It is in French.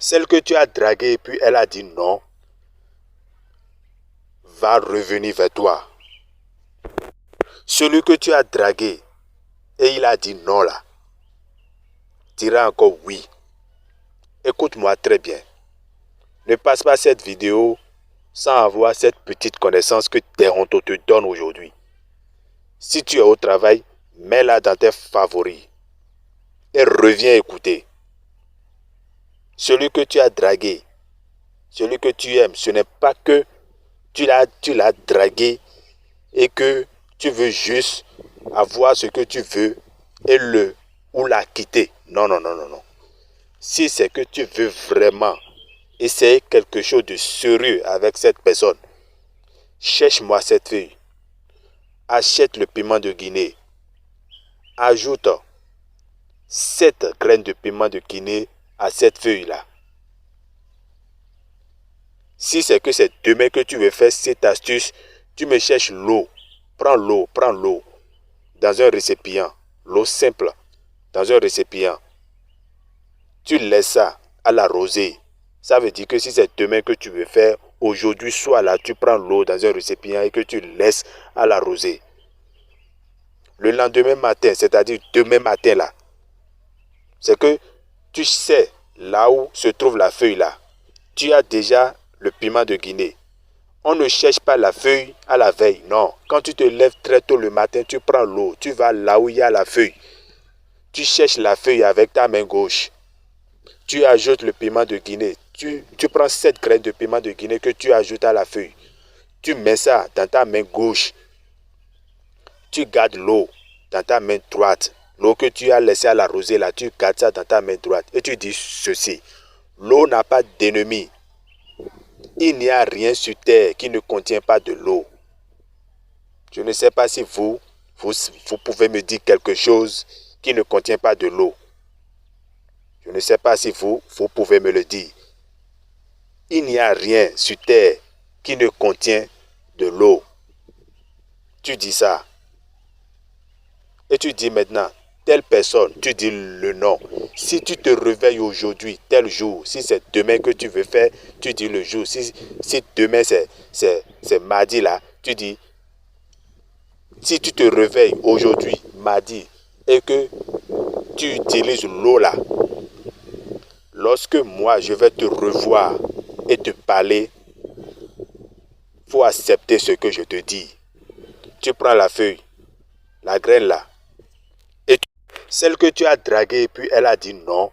Celle que tu as draguée et puis elle a dit non, va revenir vers toi. Celui que tu as dragué et il a dit non là, dira encore oui. Écoute-moi très bien. Ne passe pas cette vidéo sans avoir cette petite connaissance que Deronto te donne aujourd'hui. Si tu es au travail, mets-la dans tes favoris et reviens écouter. Celui que tu as dragué, celui que tu aimes, ce n'est pas que tu l'as dragué et que tu veux juste avoir ce que tu veux et ou la quitter. Non, non, non, non, non. Si c'est que tu veux vraiment essayer quelque chose de sérieux avec cette personne, cherche-moi cette feuille. Achète le piment de Guinée. Ajoute 7 graines de piment de Guinée à cette feuille-là. Si c'est que c'est demain que tu veux faire cette astuce, tu me cherches l'eau. Prends l'eau dans un récipient. L'eau simple dans un récipient. Tu laisses ça à la rosée. Ça veut dire que si c'est demain que tu veux faire, aujourd'hui soir là, tu prends l'eau dans un récipient et que tu laisses à la rosée. Le lendemain matin, c'est-à-dire demain matin là, c'est que tu sais là où se trouve la feuille là. Tu as déjà le piment de Guinée. On ne cherche pas la feuille à la veille, non. Quand tu te lèves très tôt le matin, tu prends l'eau, tu vas là où il y a la feuille. Tu cherches la feuille avec ta main gauche. Tu ajoutes le piment de Guinée. Tu prends 7 graines de piment de Guinée que tu ajoutes à la feuille. Tu mets ça dans ta main gauche. Tu gardes l'eau dans ta main droite. L'eau que tu as laissée à la rosée là, tu gardes ça dans ta main droite. Et tu dis ceci. L'eau n'a pas d'ennemi. Il n'y a rien sur terre qui ne contient pas de l'eau. Je ne sais pas si vous pouvez me dire quelque chose qui ne contient pas de l'eau. Je ne sais pas si vous pouvez me le dire. Il n'y a rien sur terre qui ne contient de l'eau. Tu dis ça. Et tu dis maintenant, telle personne, tu dis le nom. Si tu te réveilles aujourd'hui, tel jour, si c'est demain que tu veux faire, tu dis le jour. Si demain c'est mardi là, tu dis, si tu te réveilles aujourd'hui, mardi, et que tu utilises l'eau là, lorsque moi je vais te revoir et te parler, il faut accepter ce que je te dis. Tu prends la feuille, la graine là, et celle que tu as draguée et puis elle a dit non,